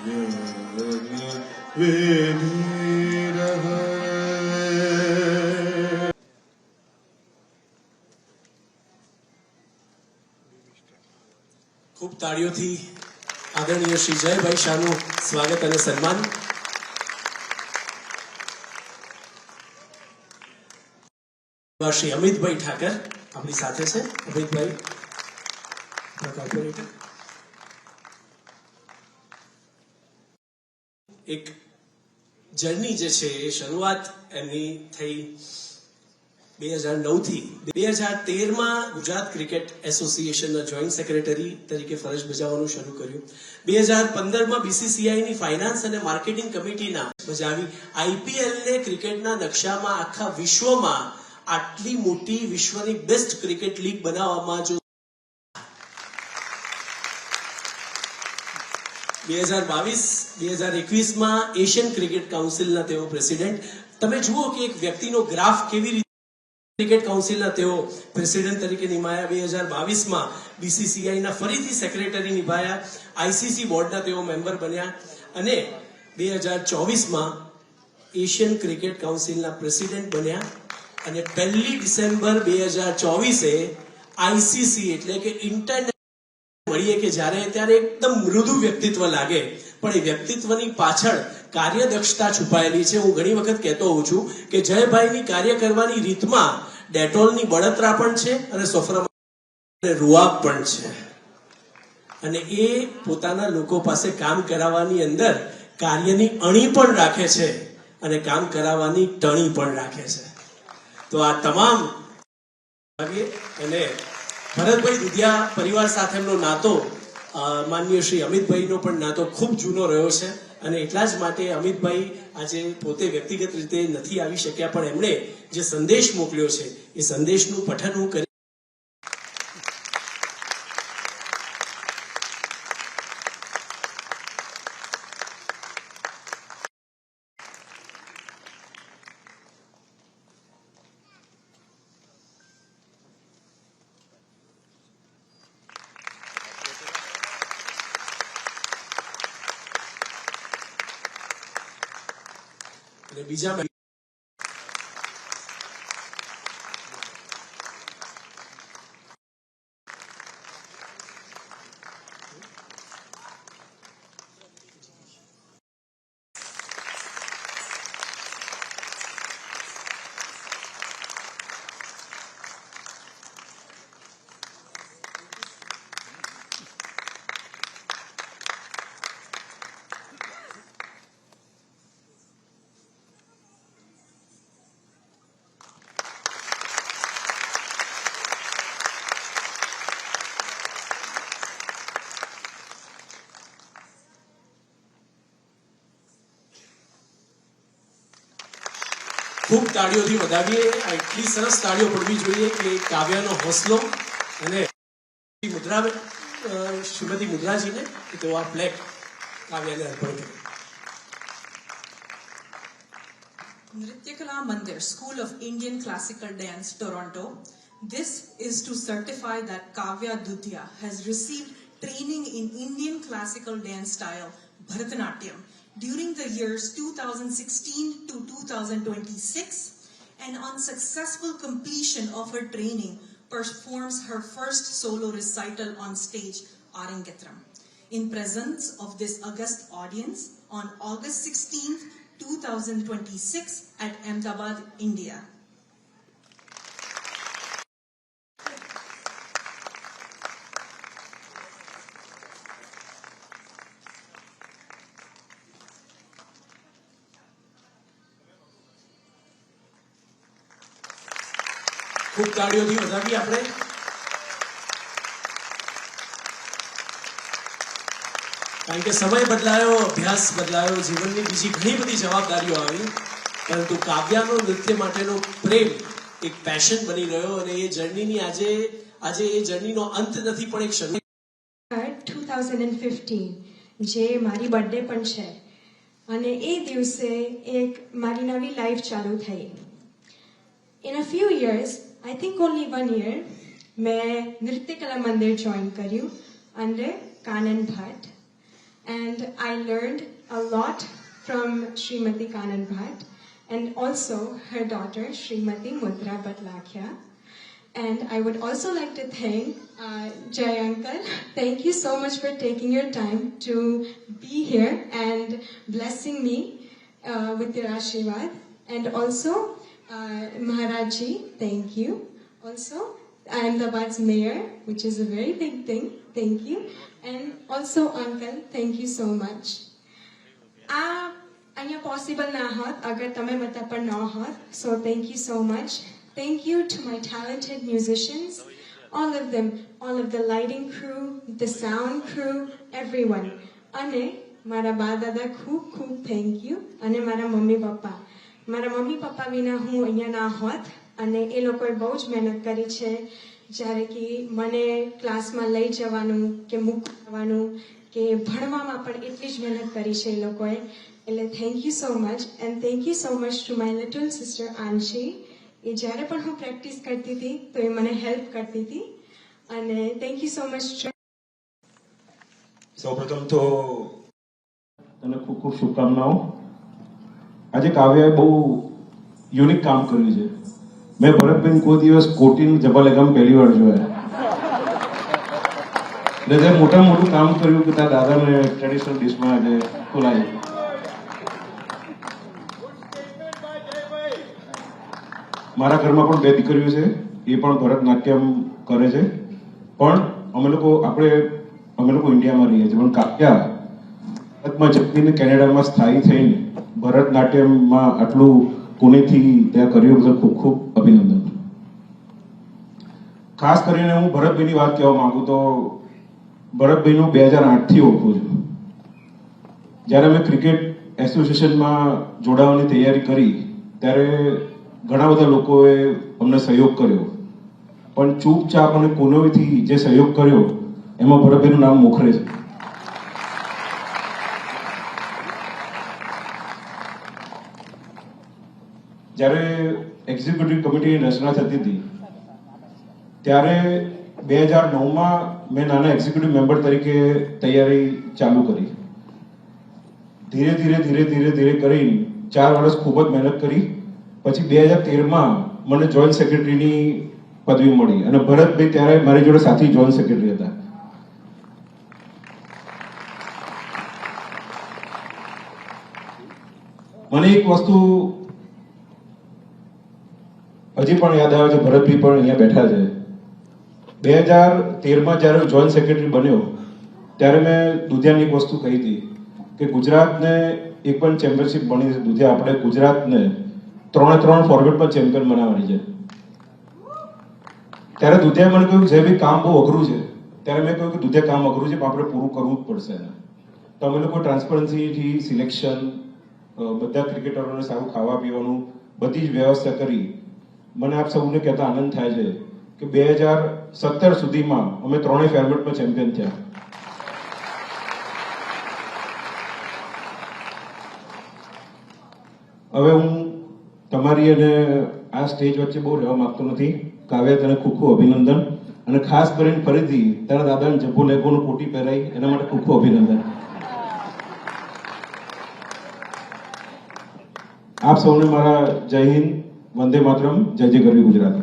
ખૂબ તાળીઓથી આદરણીય શ્રી જયભાઈ શાહનું સ્વાગત અને સન્માન. શ્રી અમિતભાઈ ઠાકર આપણી સાથે છે. અમિતભાઈ કોર્પોરેટર. એક જર્ની જે છે એ શરૂઆત એમની થઈ 2009 થી 2013માં ગુજરાત ક્રિકેટ એસોસિએશનના જોઈન્ટ સેક્રેટરી તરીકે ફરજ બજાવવાનું શરૂ કર્યું. 2015માં બીસીસીઆઈની ફાઇનાન્સ અને માર્કેટિંગ કમિટીના બજાવી આઈપીએલને ક્રિકેટના નકશામાં આખા વિશ્વમાં આટલી મોટી વિશ્વની બેસ્ટ ક્રિકેટ લીગ બનાવવામાં જો 2022-2021માં એશિયન ક્રિકેટ કાઉન્સિલના તેઓ પ્રેસિડેન્ટ. તમે જુઓ કે એક વ્યક્તિનો ગ્રાફ કેવી રીતે ક્રિકેટ કાઉન્સિલના તેઓ પ્રેસિડેન્ટ તરીકે નિમાયા. 2022માં બીસીસીઆઈના ફરીથી સેક્રેટરી નિભાયા. આઈસીસી બોર્ડના તેઓ મેમ્બર બન્યા અને 2024માં એશિયન ક્રિકેટ કાઉન્સિલના પ્રેસિડેન્ટ બન્યા. અને 1 ડિસેમ્બર 2024 આઈસીસી એટલે કે ઇન્ટરનેશનલ મળીએ કે જ્યારે ત્યારે એકદમ મૃદુ વ્યક્તિત્વ લાગે પણ એ વ્યક્તિત્વની પાછળ કાર્યદક્ષતા છુપાયેલી છે. હું ઘણી વખત કહેતો હોઉં છું કે જયભાઈની કાર્ય કરવાની રીતમાં ડેટોલની બળતરા પણ છે અને સોફરામાં રૂઆબ પણ છે. અને એ પોતાના લોકો પાસે કામ કરાવવાની અંદર કાર્યની અણી પણ રાખે છે અને કામ કરાવવાની ટણી પણ રાખે છે. તો આ તમામ અને ભરતભાઈ દુધિયા પરિવાર સાથેનો નાતો માનનીય શ્રી અમિતભાઈનો પણ નાતો ખૂબ જૂનો રહ્યો છે અને એટલા જ માટે અમિતભાઈ આજે પોતે વ્યક્તિગત રીતે નથી આવી શક્યા પણ એમણે જે સંદેશ મોકલ્યો છે એ સંદેશનું પઠન હું કરી. બીજા ખૂબ તાળીઓથી વધાવીએ. એટલી સરસ તાળીઓ પડવી જોઈએ કે કાવ્યાનો હોસલો અને શ્રીમતી મુદ્રાજીને તેઓ આ પ્લેક કાવ્યાને અર્પણ કરે. Nrityakala Mandir, School of Indian Classical Dance, Toronto. This is to certify that Kavya Dudhia has received training in Indian classical dance style Bharatanatyam during the years 2016 to 2026 and on successful completion of her training performs her first solo recital on stage Arangetram in presence of this august audience on August 16th 2026 at Ahmedabad, India. ખૂબ તાળીઓથી વધાવીએ આપણે. કારણ કે સમય બદલાયો, અભ્યાસ બદલાયો, જીવનની બીજી ઘણી બધી જવાબદારીઓ આવી પરંતુ કાવ્યાનો નૃત્ય માટેનો પ્રેમ એક પેશન બની રહ્યો અને એ જર્નીની આજે એ જર્નીનો અંત નથી પણ એક શરૂ. 2015 જે મારી બર્થડે પણ છે અને એ દિવસે એક મારી નવી લાઈફ ચાલુ થઈ. In a few years, I think only 1 year, मैं नृत्य कला मंदिर ज्वाइन કર્યું under Kanan Bhatt and I learned a lot from Srimati Kanan Bhatt and also her daughter Srimati Mudra Batlakhya. And I would also like to thank Jay Uncle. Thank you so much for taking your time to be here and blessing me with your Ashirwad. And also Maharajji, thank you. Also, Ahmedabad's mayor, which is a very big thing. Thank you. And also Uncle, thank you so much. અહીંયા possible ના હોત અગર તમે બધા પર ન હોત. So thank you so much. Thank you to my talented musicians, all of them, all of the lighting crew, the sound crew, everyone. અને મારા બા દાદા ખૂબ ખૂબ thank you. અને મારા મમ્મી પપ્પા. મારા મમ્મી પપ્પા વિના હું અહીંયા ના હોત અને એ લોકોએ બહુ જ મહેનત કરી છે. જ્યારે કે મને ક્લાસમાં લઈ જવાનું કે મૂકવાનું કે ભણવામાં પણ એટલી જ મહેનત કરી છે એ લોકોએ. એટલે thank you so much and thank you so much to my little sister Aanshi. એ જ્યારે પણ હું પ્રેક્ટિસ કરતી હતી તો એ મને હેલ્પ કરતી હતી. અને થેન્ક યુ સો મચ. સૌપ્રથમ તો તને ખૂબ ખૂબ શુભકામનાઓ. આજે કાવ્યાએ બહુ યુનિક કામ કર્યું છે. મેં ભરતબેન કોઈ દિવસ કોટીન જબા લગામ પહેલી વાર જોયા. એટલે જે મોટા મોટું કામ કર્યું કે તારા દાદાને ટ્રેડિશનલ ડિશમાં આજે ખોલાય. મારા ઘરમાં પણ બે દીકરીઓ છે, એ પણ ભરતનાટ્યમ કરે છે. પણ અમે લોકો ઇન્ડિયામાં રહીએ છીએ, પણ કાવ્યા ભારતમાં જન્મીને કેનેડામાં સ્થાયી થઈને ભરતનાટ્યમમાં આટલું પુણેથી ત્યાં કર્યું બદલ ખૂબ ખૂબ અભિનંદન. ખાસ કરીને હું ભરતભાઈની વાત કહેવા માંગુ તો ભરતભાઈનું 2008થી ઓળખું છું. જ્યારે અમે ક્રિકેટ એસોસિએશનમાં જોડાવાની તૈયારી કરી ત્યારે ઘણા બધા લોકોએ અમને સહયોગ કર્યો, પણ ચૂપચાપ અને કોનોથી જે સહયોગ કર્યો એમાં ભરતભાઈનું નામ મોખરે છે. જ્યારે એક્ઝિક્યુટિવ કમિટીની રચના થતી હતી ત્યારે 2009માં મેં નાના એક્ઝિક્યુટિવ મેમ્બર તરીકે તૈયારી ચાલુ કરી. ધીરે ધીરે કરી 4 વર્ષ ખૂબ જ મહેનત કરી. પછી 2013માં મને જોઈન્ટ સેક્રેટરીની પદવી મળી અને ભરતભાઈ ત્યારે મારી જોડે સાથી જોઈન્ટ સેક્રેટરી હતા. મને એક વસ્તુ હજી પણ યાદ આવે છે, ભરતભાઈ પણ અહીંયા બેઠા છે. 2013માં જ્યારે જોઈન્ટ સેક્રેટરી બન્યો ત્યારે મેં દુધિયાને એક વસ્તુ કહી હતી કે ગુજરાતને એક પણ ચેમ્પિયનશિપ બની છે. દુધિયા આપણે ગુજરાતને 3 ફોર્મેટમાં ચેમ્પિયન બનાવવાની છે. ત્યારે દુધિયાએ મને કહ્યું જે બી કામ બહુ અઘરું છે. ત્યારે મેં કહ્યું કે દુધિયા કામ અઘરું છે પણ આપણે પૂરું કરવું જ પડશે. તો અમે લોકો ટ્રાન્સપરન્સીથી સિલેક્શન, બધા ક્રિકેટરોને સારું ખાવા પીવાનું બધી જ વ્યવસ્થા કરી. મને આપ સૌને કહેતા આનંદ થાય છે કે 2017 સુધીમાં અમે 3 ફોર્મેટમાં ચેમ્પિયન થયા. હવે હું તમારી અને આ સ્ટેજ વચ્ચે બહુ રહેવા માંગતો નથી. કાવ્યા, તને ખૂબ ખૂબ અભિનંદન. અને ખાસ કરીને ફરીથી તારા દાદાને જબ્બો લેગોનું કોટી પહેરાઈ એના માટે ખૂબ ખૂબ અભિનંદન. આપ સૌને મારા જય હિન્દ, વંદે માતરમ, જય જય ગરવી ગુજરાત.